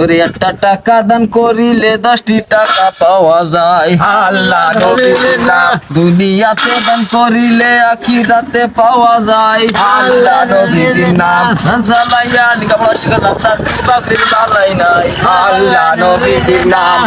ওরে একটা টাকা দান করিলে 10টি টাকা পাওয়া যায়। আল্লাহ নবীজির নাম, দুনিয়াতে দান করিলে আখিরাতে পাওয়া যায়। আল্লাহ নবীজির নাম, নাম চালাইয়া লেখাপড়া শিখলাম, চাকরি বাকরির বালাই নাই। আল্লাহ নবীজির নাম,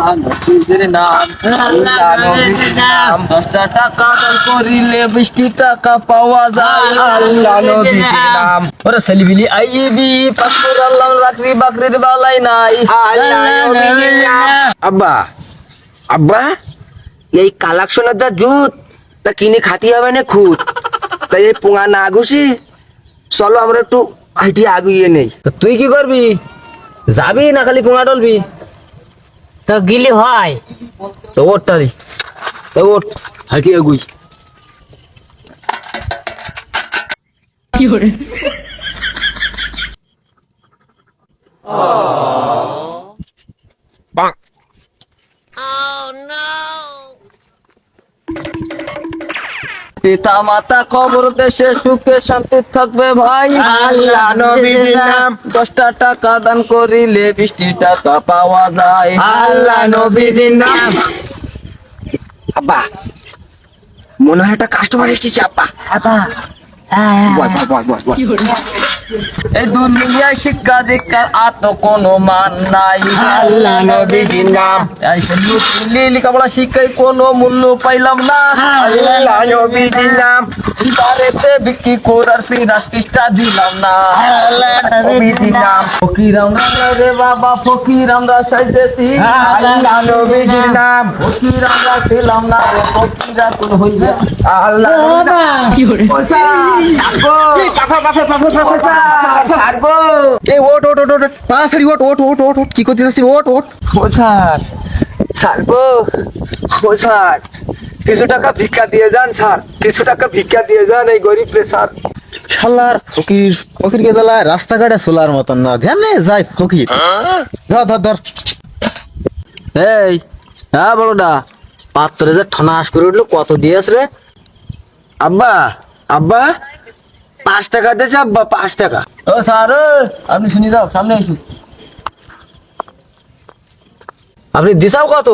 আল্লাহ নবীজির নাম, আল্লাহ নবীজির নাম, 10টা টাকা দান করিলে 20টি টাকা পাওয়া যায়। আল্লাহ নবীজির নাম, ওরে সেলিবিলি আইবি পাসপোর্ট আল্লাহ চাকরি বাকরির বালাই নাই। আল্লাহ নবীজির নাম। আব্বা আব্বা এই কালেকশনের যা জুত তা কিনে খাতি হবে না খুদ, তাই এই পোঙা না ঘুষি চলো আমরা একটু হাইটি আগুইয়ে নেই। তো তুই কি করবি? যাবি না খালি পোঙা ডলবি? তো গিলি হয়। তো ওঠ তারি, তো ওঠ হাঁটি এগুই। পিতা মাতা কবর দেশে সুখে শান্তি থাকবে ভাই। আল্লাহ নবীজির নাম, 10টা টাকা দান করিলে 20টি টাকা পাওয়া যায়। আল্লাহ নবীজির নাম। আব্বা মনে হয় একটা কাস্টমার এসেছে আব্বা। বয়, বয়, বয়, বয়, বয়। এই দুনিয়ায় শিক্ষা দীক্ষার আর তো কোনো মান নাই। আল্লাহ নবীজির নাম, লেখাপড়া শিক্ষায় কোনো মূল্য পাইলাম না। আল্লাহ নবীজির নাম, বারেতে বিক্রি করার পিরাটিসটা দিলাম না। নবীজির নাম, ফকির আমরা রে বাবা, ফকির আমরা সাইতেছি। আল্লাহ নবীজির নাম, ফকির আমরা ছিলাম না রে, ফকির এখন হইবে। আল্লাহ এই ওট ওট ওট ওট তাড়াতাড়ি ওট ওট ওট ওট ওট কি করতেছিস? ওট ওট ও স্যার, স্যার গো, ও স্যার কিছু টাকা ভিক্ষা দিয়ে যান স্যার, কিছু টাকা ভিক্ষা দিয়ে যান এই গরিব রে স্যার। শালার ফকির ফকিরকে জ্বালায় রাস্তাঘাটে চলার মতন না, ধ্যানে যায় ফকির। ধর ধর ধর। এই হ্যাঁ বড়টা, পাত্রে যে ঠনাস করে উঠলো, কত দিয়েছ রে? আব্বা আব্বা 5 টাকা দিয়েছে আব্বা, 5 টাকা। ও স্যার আপনি শুনি যাও, সামনে আসুন। আপনি দিছাও কত?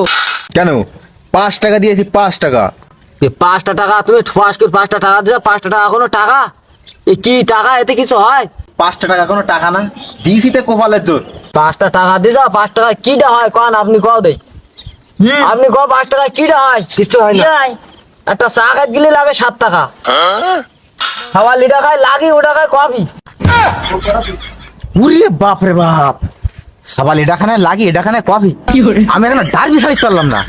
কেন 5 টাকা দিয়েছি? 5 টাকা? 5টা টাকা তুমি ঠুয়াস করে 5টা টাকা দিছো, 5টা টাকা কোনো টাকা? এ কি টাকা? এতে কিছু হয়? 5 টাকা কোনো টাকা না, দিয়েছি তো কপালের জোর। 5টা টাকা দিছো, 5 টাকা কিটা হয় কন? আপনি কও দেই, আপনি কও 5 টাকা কিটা হয়? কিছু হয় না। একটা চা খাই গেলে লাগে 7 টাকা, খাবার লিটার খায় লাগে, ওটা খায় কফি। উরে বাপ রে বাপ, সাবাল এটাখানে লাগি এটাখানে কফি, আমি এখন ডাল বিচারিতে পারলাম না।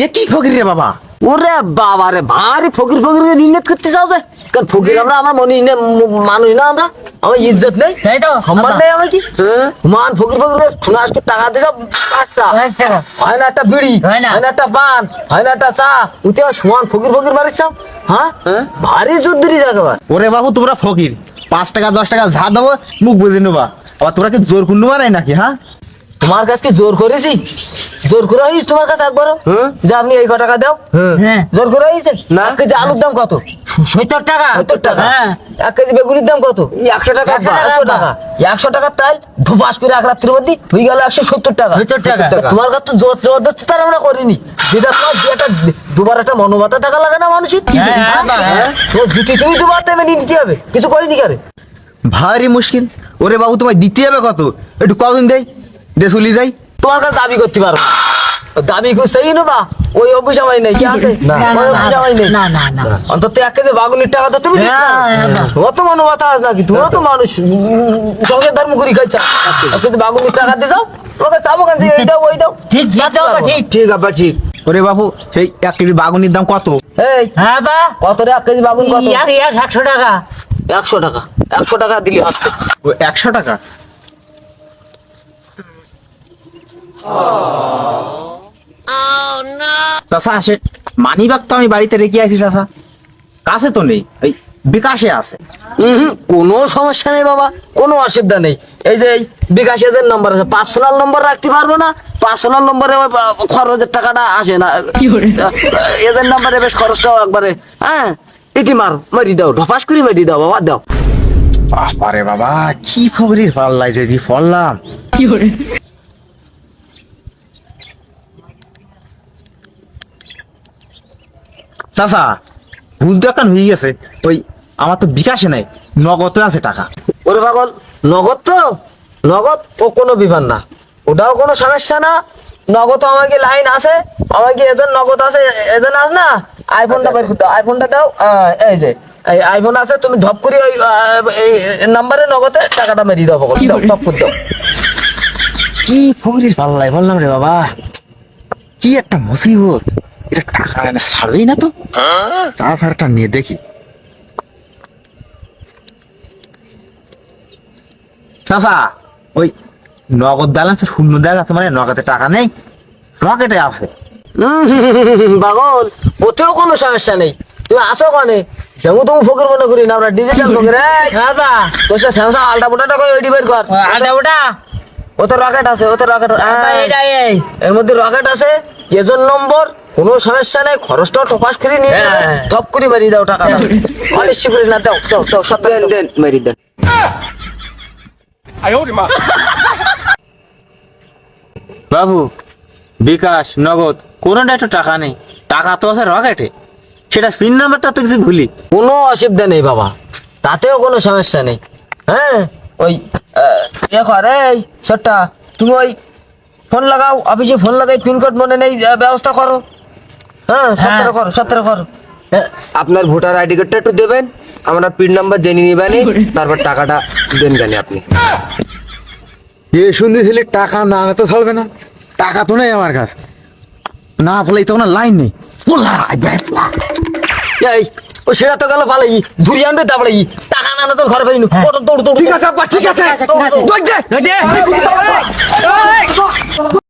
এ কি ফকির রে বাবা? ওরে বাবা রে, ভারী ফকির ফকির নিন্নত করতে চাও যে? কারণ ফকির আমরা, আমার মনে মানুষ না, আমরা আমার ইজ্জত নেই, তাই তো সম্মান নেই আমার কি? হ্যাঁ? মান ফকির ফকির ঠুনাস করে টাকা দিছ 5টা, হয় না একটা বিড়ি, হয় না। হয় না একটা পান, হয় না একটা চা, উঠে সমান ফকির ফকির মারিস? হ্যাঁ, ভারী যুদ্ধরি যাকে। ওরে বাবু তোমরা ফকির, 5 টাকা 10 টাকা যা দেবো মুখ বুঝে নেবা, আবার তোরা কি জোর কুন্ডু মারাই নাকি? হ্যাঁ তোমার কাছে জোর করেছি? জোর করে হইস তোমার কাছে একবারও যে আপনি এই টাকা দাও? হ্যাঁ জোর করে হইছে না। 1 কেজি আলুর দাম কত? 70 টাকা। 70 টাকা। হ্যাঁ 1 কেজি বেগুনির দাম কত? 100 টাকা। 100 টাকা। 100 টাকার তাল ধুপাস করে এক রাত্রির মধ্যে হয়ে গেল 170 টাকা। 70 টাকা। তোমার কাছে তো জবরদস্তি তার আমরা করিনি, যেটা তোমার যে একটা দুবার একটা মনোবাতা টাকা লাগে না মানুষের? হ্যাঁ। তো জুটি তুমি দুবার দেবে নিতে হবে, কিছু করিনি কারে? ভারী মুশকিল। ওরে বাবু তোমায় দিতে হবে কত? একটু কদিন দেই দে চলি যাই। তোমার কাছে দাবি করতে পারবো না। দাবি করছেই নেবা, ওই অফিস আমার নেই, কি আছে? না, না, ওই অফিস আমার নেই। না, না, না। অন্তত 1 কেজি বাগুনির টাকা তো তুমি দিতে পারো। অত মানবতা আছে নাকি? তুমি তো মানুষ সঙ্গে ধর্ম করি খাইছা, 1 কেজি বাগুনির টাকা দিয়ে যাও, তোমাকে চাবো কেন যে এই দাও ওই দাও? ঠিক যাতে পারবো না। ঠিক। ঠিক আব্বা ঠিক। ওরে বাবু সেই 1 কেজি বাগুনির দাম কত? এই হ্যাঁ বা কত রে 1 কেজি বাগুন কত? 100 টাকা। 100 টাকা। 100 টাকা দিলে হচ্ছে। ও 100 টাকা? চাষা আসে মানি ব্যাগ তো আমি বাড়িতে রেখে আছি চাষা, কাছে তো নেই, এই বিকাশে আছে। কোনো সমস্যা নেই বাবা, কোনো অসুবিধা নেই। এই যে এই বিকাশ এজেন্ট নম্বর আছে, পার্সোনাল নম্বর রাখতে পারবো না? পার্সোনাল নম্বরে খরচের টাকাটা আসে না, এজেন্ট নম্বরে বেশ খরচটাও একবারে। হ্যাঁ ইতি মার মারি দাও, ঢপাস করে মারি দাও বাবা, দাও। বাবারে বাবা, কি ফকরির পাল্লাই যদি পড়লাম। চাচা, ভুল তো এখন হয়ে গেছে। ওই আমার তো বিকাশে নাই, নগদে আছে টাকা। ওরে পাগল, নগদ তো নগদ ও কোনো বিভান না, ওটাও কোনো সমস্যা না। নগদ তো আমার কি লাইন আছে, আমার কি এজন নগদ আছে, এজন আছে না। আইফোনটা বের করতে, আইফোনটা দাও। এই যে এই আইফোন আছে, তুমি ধপ করে ওই এই নাম্বারে নগদে টাকাটা মেরিয়ে দাও পাগল, দাও ধপ করে দাও। কি ফকরির পাল্লাই বললাম রে বাবা, কি একটা মুসিবত। এটা টাকা এনে ছাড়বেই না তো। চাচারটা নিয়ে দেখি। চাচা, ওই নগদ ব্যালেন্সে শূন্য দেখা আছে, মানে নগদে টাকা নেই, রকেটে আছে। পাগল, ওতেও কোনো সমস্যা নেই। তুমি আসো কানে, যেমন তুমি ফকির মনে করি না, আমরা ডিজিটাল ফকির। বাবা তোর স্যামসাং আলটা পোটাটা করে ওইটি বের কর। আটা ওটা ওতে রকেট আছে, ওতে রকেট। এটা এই এর মধ্যে রকেট আছে, এজন নম্বর, কোনো সমস্যা নেই। খরচটা টপাস করে নিয়ে ধপ করে মারিয়ে দাও টাকা, অনিশ্চ করে না। দাও দাও দাও, সব দেন দেন, মারিয়ে দেন। বাবু, বিকাশ, নগদ কোনোটা একটু টাকা নেই। টাকা তো আছে রকেটে, সেটা পিন নাম্বারটা তো কিছু ভুলি। কোনো অসুবিধা নেই বাবা, তাতেও কোনো সমস্যা নেই। হ্যাঁ, ওই এই সরটা, তুমি ওই ফোন লাগাও, অফিসে ফোন লাগাই, পিনকোড মনে নেই, ব্যবস্থা করো। হ্যাঁ, 17 করো, 17 করো। আপনার ভোটার আইডি কার্ডটা একটু দেবেন, আমরা পিন নাম্বার জেনে নিবেন, তারপর টাকাটা দেন কেন আপনি। এ শুনতেছিলি টাকা না আনে তো চলবে না। টাকা তো নেই আমার কাছে, না বলেই তো কোনো লাইন নেই। এই ও সেটা তো গেল ভালোই, ধুরি আনবে তারপরে টাকা না তোর ঘরে ফেরিনি। দৌড় দৌড়। ঠিক আছে আব্বা, ঠিক আছে। দৌড়, দৌড়। দৌড় দে।